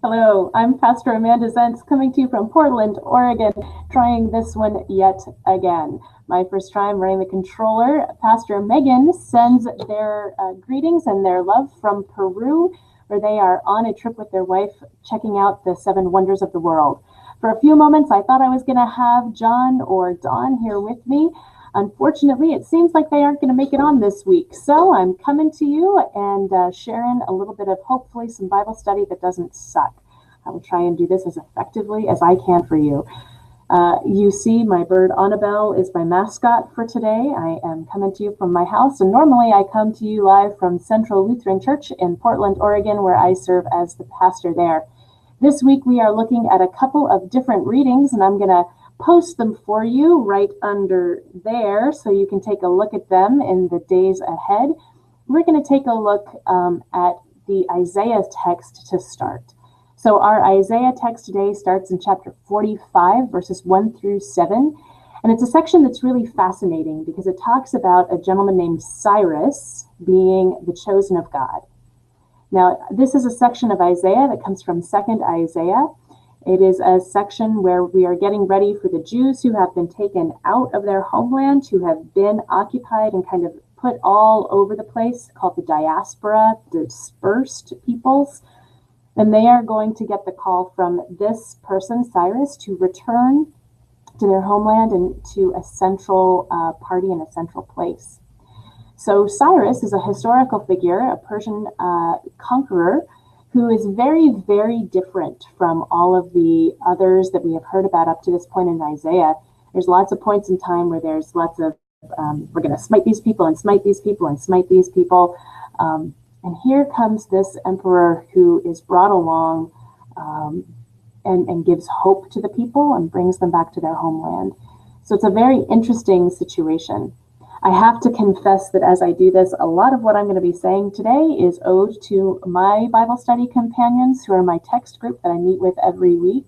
Hello, I'm Pastor Amanda Zentz coming to you from Portland, Oregon, trying this one yet again. My first time running the controller. Pastor Megan sends their greetings and their love from Peru, where they are on a trip with their wife checking out the seven wonders of the world. For a few moments, I thought I was going to have John or Dawn here with me. Unfortunately, it seems like they aren't going to make it on this week. So I'm coming to you and sharing a little bit of hopefully some Bible study that doesn't suck. I will try and do this as effectively as I can for you. You see my bird Annabelle is my mascot for today. I am coming to you from my house, and normally I come to you live from Central Lutheran Church in Portland, Oregon, where I serve as the pastor there. This week we are looking at a couple of different readings, and I'm going to post them for you right under there so you can take a look at them in the days ahead. We're going to take a look at the Isaiah text to start. So our Isaiah text today starts in chapter 45, verses 1 through 7. And it's a section that's really fascinating because it talks about a gentleman named Cyrus being the chosen of God. Now, this is a section of Isaiah that comes from 2nd Isaiah. It is a section where we are getting ready for the Jews who have been taken out of their homeland, who have been occupied and kind of put all over the place, called the diaspora, dispersed peoples. And they are going to get the call from this person, Cyrus, to return to their homeland and to a central party and a central place. So Cyrus is a historical figure, a Persian conqueror, who is very, very different from all of the others that we have heard about up to this point in Isaiah. There's lots of points in time where there's lots of, we're going to smite these people and smite these people and smite these people. And here comes this emperor who is brought along and gives hope to the people and brings them back to their homeland. So it's a very interesting situation. I have to confess that as I do this, a lot of what I'm going to be saying today is owed to my Bible study companions who are my text group that I meet with every week,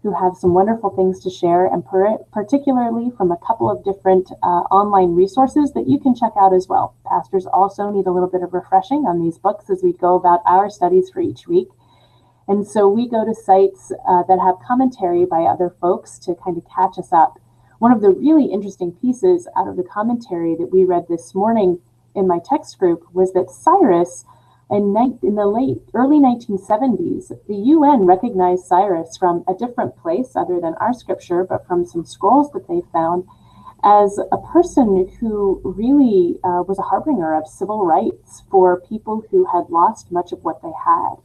who have some wonderful things to share, and particularly from a couple of different online resources that you can check out as well. Pastors also need a little bit of refreshing on these books as we go about our studies for each week. And so we go to sites that have commentary by other folks to kind of catch us up. One of the really interesting pieces out of the commentary that we read this morning in my text group was that Cyrus, in the early 1970s, the UN recognized Cyrus from a different place other than our scripture, but from some scrolls that they found, as a person who really was a harbinger of civil rights for people who had lost much of what they had.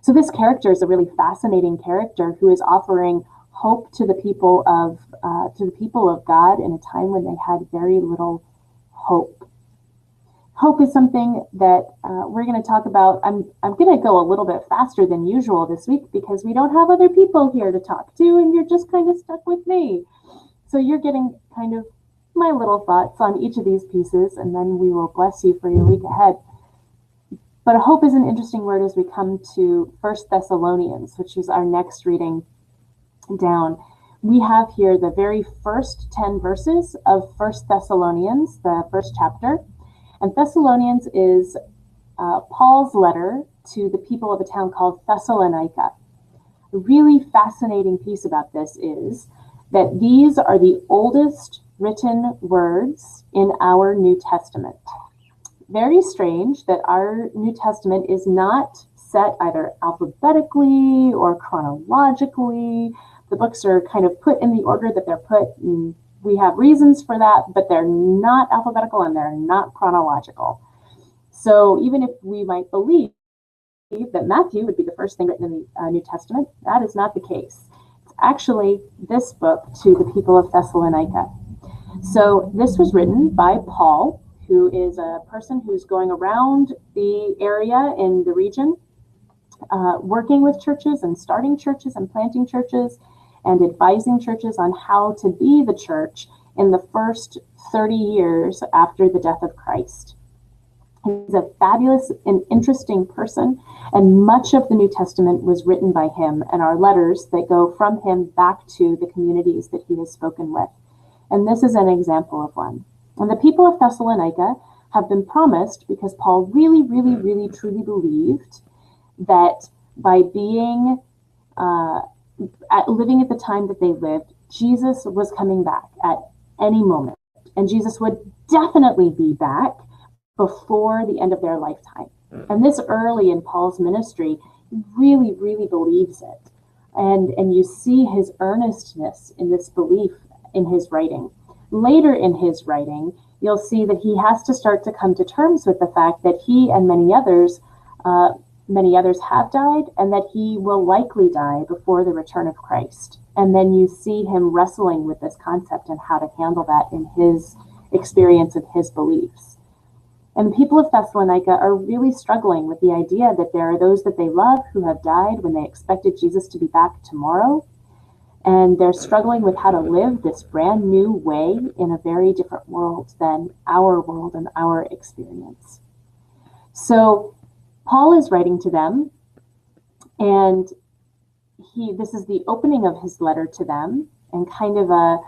So this character is a really fascinating character who is offering hope to the people of God in a time when they had very little hope. Hope is something that we're going to talk about. I'm going to go a little bit faster than usual this week because we don't have other people here to talk to, and you're just kind of stuck with me. So you're getting kind of my little thoughts on each of these pieces, and then we will bless you for your week ahead. But hope is an interesting word as we come to 1 Thessalonians, which is our next reading down. We have here the very first 10 verses of 1 Thessalonians, the first chapter. And Thessalonians is Paul's letter to the people of a town called Thessalonica. A really fascinating piece about this is that these are the oldest written words in our New Testament. Very strange that our New Testament is not set either alphabetically or chronologically. The books are kind of put in the order that they're put, and we have reasons for that, but they're not alphabetical and they're not chronological. So even if we might believe that Matthew would be the first thing written in the New Testament, that is not the case. It's actually this book to the people of Thessalonica. So this was written by Paul, who is a person who's going around the area in the region, working with churches and starting churches and planting churches and advising churches on how to be the church in the first 30 years after the death of Christ. He's a fabulous and interesting person, and much of the New Testament was written by him and are letters that go from him back to the communities that he has spoken with. And this is an example of one. And the people of Thessalonica have been promised, because Paul really, really, really, truly believed that by being living at the time that they lived, Jesus was coming back at any moment. And Jesus would definitely be back before the end of their lifetime. And this early in Paul's ministry, he really, really believes it. And you see his earnestness in this belief in his writing. Later in his writing, you'll see that he has to start to come to terms with the fact that he and many others have died, and that he will likely die before the return of Christ. And then you see him wrestling with this concept and how to handle that in his experience of his beliefs. And the people of Thessalonica are really struggling with the idea that there are those that they love who have died when they expected Jesus to be back tomorrow. And they're struggling with how to live this brand new way in a very different world than our world and our experience. So Paul is writing to them, and this is the opening of his letter to them, and kind of a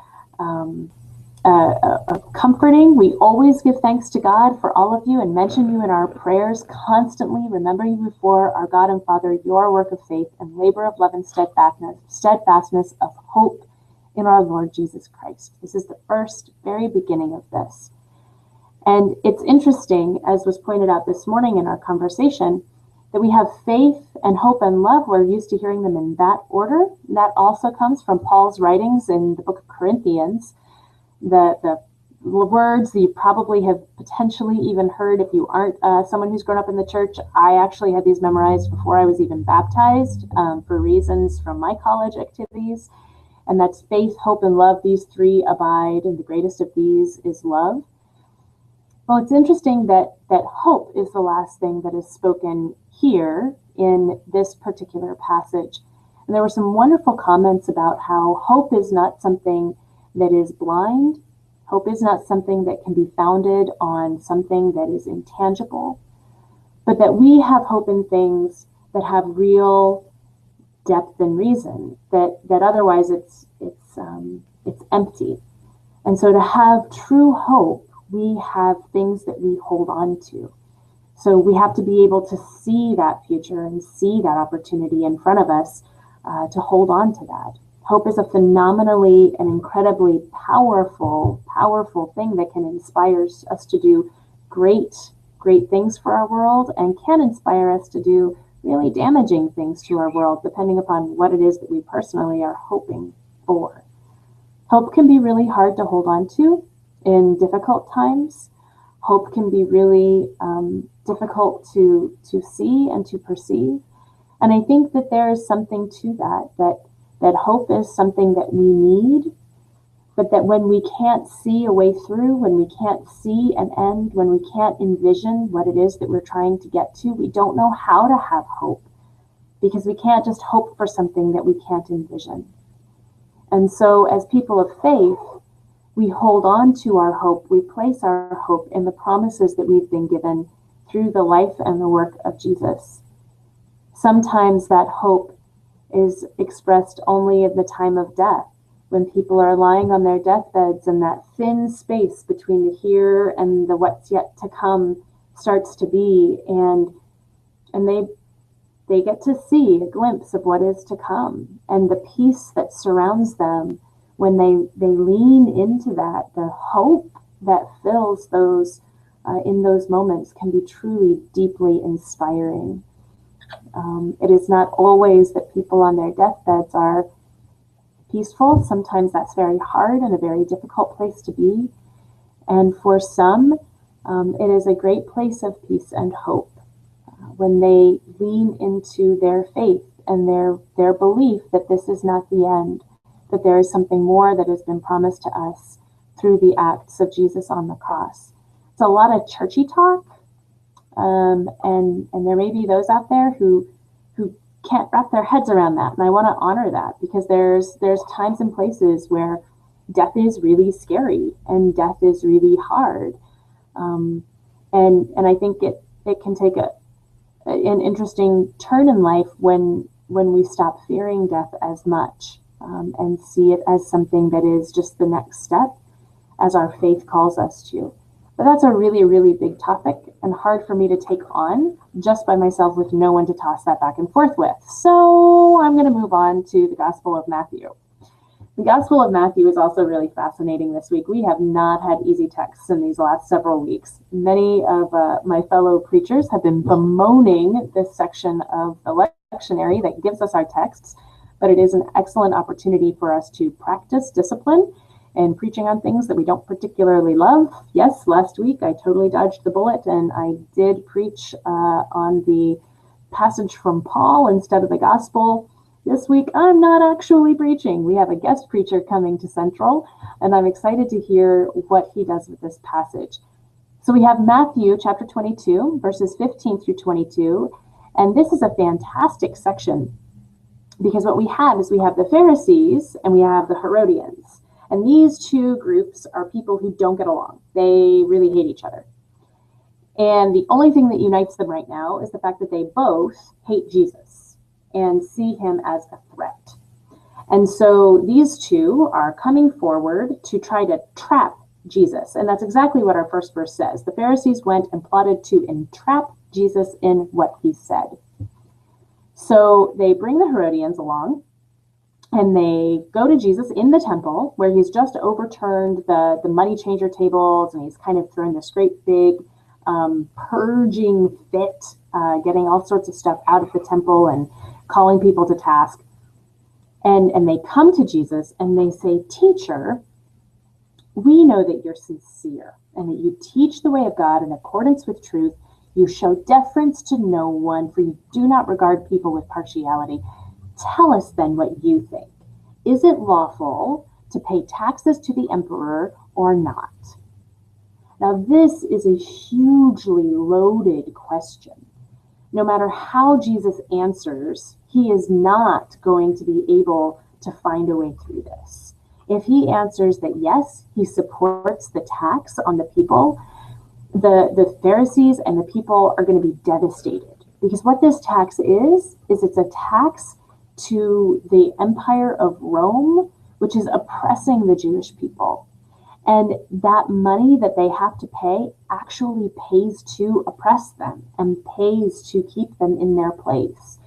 comforting. We always give thanks to God for all of you and mention you in our prayers constantly, remember you before our God and Father, your work of faith and labor of love and steadfastness of hope in our Lord Jesus Christ. This is the first, very beginning of this. And it's interesting, as was pointed out this morning in our conversation, that we have faith and hope and love. We're used to hearing them in that order. That also comes from Paul's writings in the book of Corinthians. The words that you probably have potentially even heard if you aren't someone who's grown up in the church. I actually had these memorized before I was even baptized for reasons from my college activities. And that's faith, hope, and love. These three abide, and the greatest of these is love. Well, it's interesting that hope is the last thing that is spoken here in this particular passage. And there were some wonderful comments about how hope is not something that is blind. Hope is not something that can be founded on something that is intangible, but that we have hope in things that have real depth and reason, that otherwise it's empty. And so to have true hope, we have things that we hold on to. So we have to be able to see that future and see that opportunity in front of us to hold on to that. Hope is a phenomenally and incredibly powerful thing that can inspire us to do great things for our world, and can inspire us to do really damaging things to our world, depending upon what it is that we personally are hoping for. Hope can be really hard to hold on to in difficult times. Hope can be really difficult to see and to perceive. And I think that there is something to that hope is something that we need, but that when we can't see a way through, when we can't see an end, when we can't envision what it is that we're trying to get to, we don't know how to have hope, because we can't just hope for something that we can't envision. And so as people of faith, we hold on to our hope. We place our hope in the promises that we've been given through the life and the work of Jesus. Sometimes that hope is expressed only at the time of death, when people are lying on their deathbeds and that thin space between the here and the what's yet to come starts to be, and they get to see a glimpse of what is to come, and the peace that surrounds them when they lean into that. The hope that fills those in those moments can be truly deeply inspiring. It is not always that people on their deathbeds are peaceful. Sometimes that's very hard and a very difficult place to be. And for some, it is a great place of peace and hope when they lean into their faith and their belief that this is not the end, that there is something more that has been promised to us through the acts of Jesus on the cross. It's a lot of churchy talk, and there may be those out there who can't wrap their heads around that, and I want to honor that, because there's times and places where death is really scary and death is really hard, and I think it can take an interesting turn in life when we stop fearing death as much, and see it as something that is just the next step as our faith calls us to. But that's a really, really big topic and hard for me to take on just by myself with no one to toss that back and forth with. So I'm going to move on to the Gospel of Matthew. The Gospel of Matthew is also really fascinating this week. We have not had easy texts in these last several weeks. Many of my fellow preachers have been bemoaning this section of the lectionary that gives us our texts, but it is an excellent opportunity for us to practice discipline and preaching on things that we don't particularly love. Yes, last week I totally dodged the bullet and I did preach on the passage from Paul instead of the gospel. This week, I'm not actually preaching. We have a guest preacher coming to Central, and I'm excited to hear what he does with this passage. So we have Matthew chapter 22, verses 15 through 22, and this is a fantastic section because what we have is we have the Pharisees and we have the Herodians, and these two groups are people who don't get along. They really hate each other. And the only thing that unites them right now is the fact that they both hate Jesus and see him as a threat. And so these two are coming forward to try to trap Jesus. And that's exactly what our first verse says. The Pharisees went and plotted to entrap Jesus in what he said. So they bring the Herodians along and they go to Jesus in the temple where he's just overturned the money changer tables and he's kind of thrown this great big purging fit, getting all sorts of stuff out of the temple and calling people to task. And they come to Jesus and they say, "Teacher, we know that you're sincere and that you teach the way of God in accordance with truth. You show deference to no one, for you do not regard people with partiality. Tell us then what you think. Is it lawful to pay taxes to the emperor or not?" Now, this is a hugely loaded question. No matter how Jesus answers, he is not going to be able to find a way through this. If he answers that yes, he supports the tax on the people, the Pharisees and the people are going to be devastated. Because what this tax is it's a tax to the Empire of Rome, which is oppressing the Jewish people. And that money that they have to pay actually pays to oppress them and pays to keep them in their place.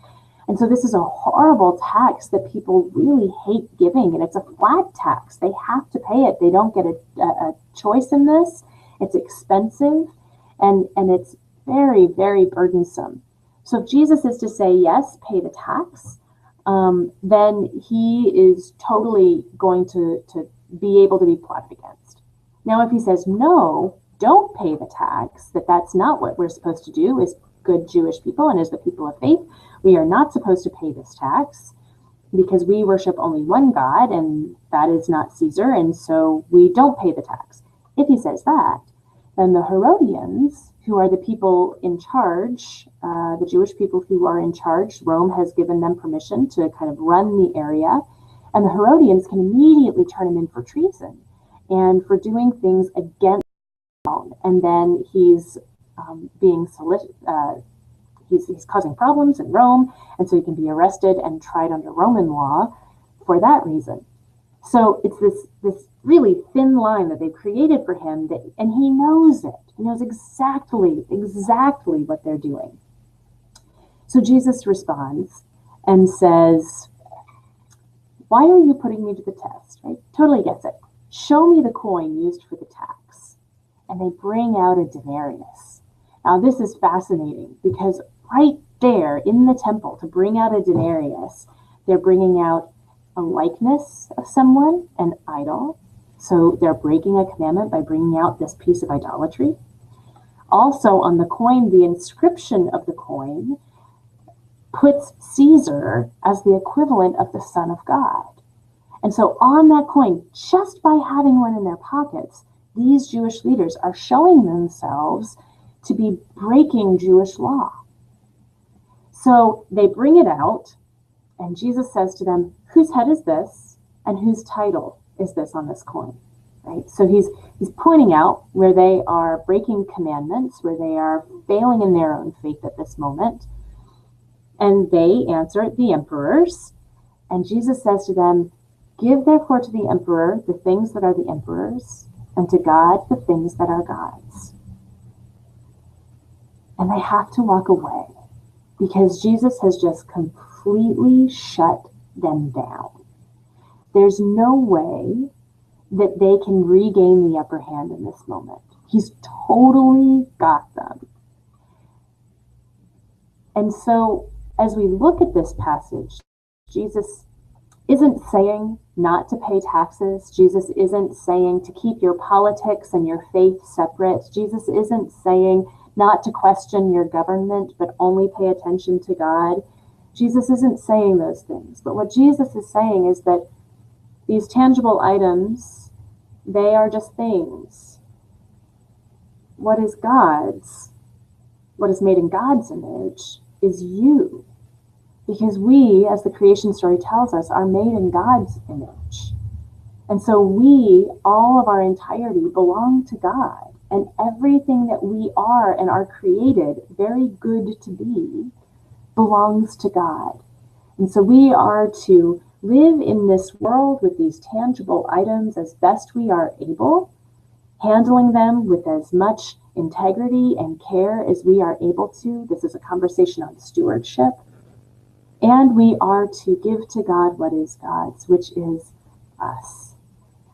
And so this is a horrible tax that people really hate giving. And it's a flat tax. They have to pay it. They don't get a choice in this. It's expensive and it's very, very burdensome. So if Jesus is to say, yes, pay the tax, then he is totally going to be able to be plotted against. Now, if he says, no, don't pay the tax, that's not what we're supposed to do as good Jewish people and as the people of faith, we are not supposed to pay this tax because we worship only one God and that is not Caesar, and so we don't pay the tax. If he says that, then the Herodians, who are the people in charge, the Jewish people who are in charge, Rome has given them permission to kind of run the area, and the Herodians can immediately turn him in for treason and for doing things against Rome. And then he's he's causing problems in Rome, and so he can be arrested and tried under Roman law for that reason. So it's this really thin line that they've created for him, and he knows it. He knows exactly what they're doing. So Jesus responds and says, "Why are you putting me to the test?" Right? Totally gets it. "Show me the coin used for the tax." And they bring out a denarius. Now this is fascinating because right there in the temple, to bring out a denarius, they're bringing out a likeness of someone, an idol. So they're breaking a commandment by bringing out this piece of idolatry. Also on the coin, the inscription of the coin puts Caesar as the equivalent of the Son of God. And so on that coin, just by having one in their pockets, these Jewish leaders are showing themselves to be breaking Jewish law. So they bring it out, and Jesus says to them, "Whose head is this, and whose title is this on this coin?" Right? So he's pointing out where they are breaking commandments, where they are failing in their own faith at this moment. And they answer, "The emperor's." And Jesus says to them, "Give therefore to the emperor the things that are the emperor's, and to God the things that are God's. And they have to walk away because Jesus has just completely shut them down. There's no way that they can regain the upper hand in this moment. He's totally got them. And so as we look at this passage, Jesus isn't saying not to pay taxes. Jesus isn't saying to keep your politics and your faith separate. Jesus isn't saying not to question your government, but only pay attention to God. Jesus isn't saying those things. But what Jesus is saying is that these tangible items, they are just things. What is God's, what is made in God's image, is you. Because we, as the creation story tells us, are made in God's image. And so we, all of our entirety, belong to God. And everything that we are and are created, very good to be, belongs to God. And so we are to live in this world with these tangible items as best we are able, handling them with as much integrity and care as we are able to. This is a conversation on stewardship. And we are to give to God what is God's, which is us.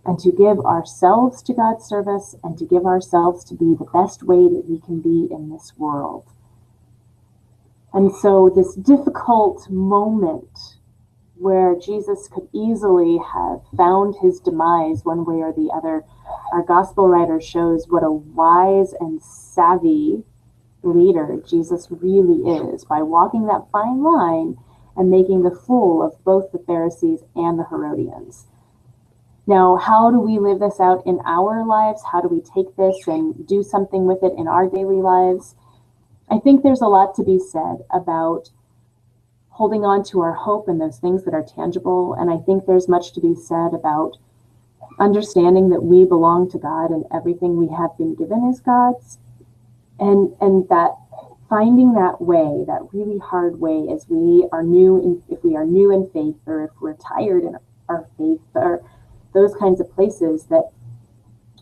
And to give ourselves to God's service and to give ourselves to be the best way that we can be in this world. And so this difficult moment where Jesus could easily have found his demise one way or the other, our gospel writer shows what a wise and savvy leader Jesus really is by walking that fine line and making the fool of both the Pharisees and the Herodians. Now, how do we live this out in our lives? How do we take this and do something with it in our daily lives? I think there's a lot to be said about holding on to our hope and those things that are tangible. And I think there's much to be said about understanding that we belong to God and everything we have been given is God's. And that finding that way, that really hard way, as we are new, if we are new in faith, or if we're tired in our faith, or those kinds of places, that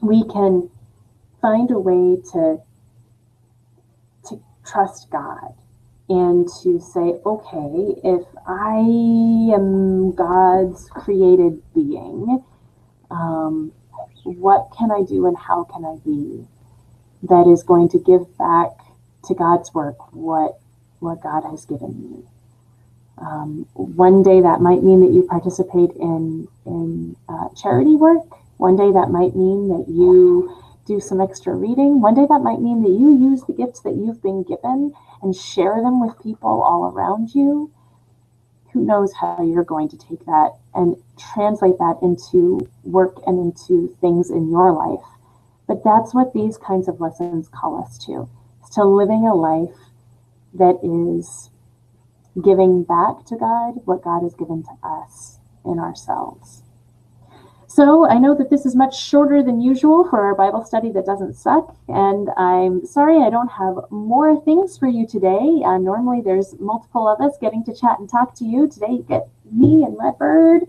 we can find a way to trust God and to say, okay, if I am God's created being, what can I do and how can I be that is going to give back to God's work what God has given me? One day that might mean that you participate in charity work. One day that might mean that you do some extra reading. One day that might mean that you use the gifts that you've been given and share them with people all around you. Who knows how you're going to take that and translate that into work and into things in your life. But that's what these kinds of lessons call us to. It's to living a life that is giving back to God what God has given to us in ourselves. So I know that this is much shorter than usual for our Bible study that doesn't suck, and I'm sorry I don't have more things for you today. Normally there's multiple of us getting to chat and talk to you. Today you get me and my bird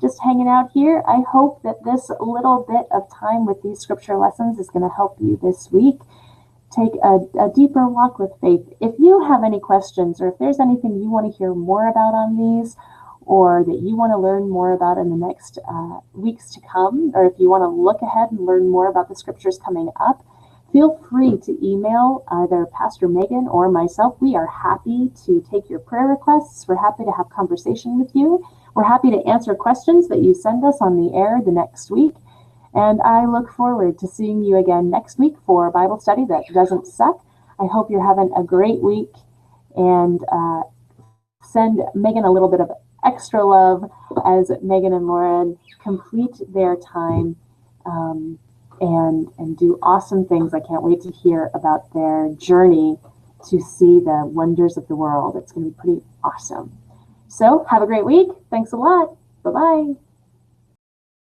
just hanging out here. I hope that this little bit of time with these scripture lessons is going to help you this week take a deeper walk with faith. If you have any questions, or if there's anything you want to hear more about on these, or that you want to learn more about in the next weeks to come, or if you want to look ahead and learn more about the scriptures coming up, feel free to email either Pastor Megan or myself. We are happy to take your prayer requests. We're happy to have conversation with you. We're happy to answer questions that you send us on the air the next week. And I look forward to seeing you again next week for a Bible study that doesn't suck. I hope you're having a great week, and send Megan a little bit of extra love as Megan and Lauren complete their time and do awesome things. I can't wait to hear about their journey to see the wonders of the world. It's going to be pretty awesome. So have a great week. Thanks a lot. Bye-bye.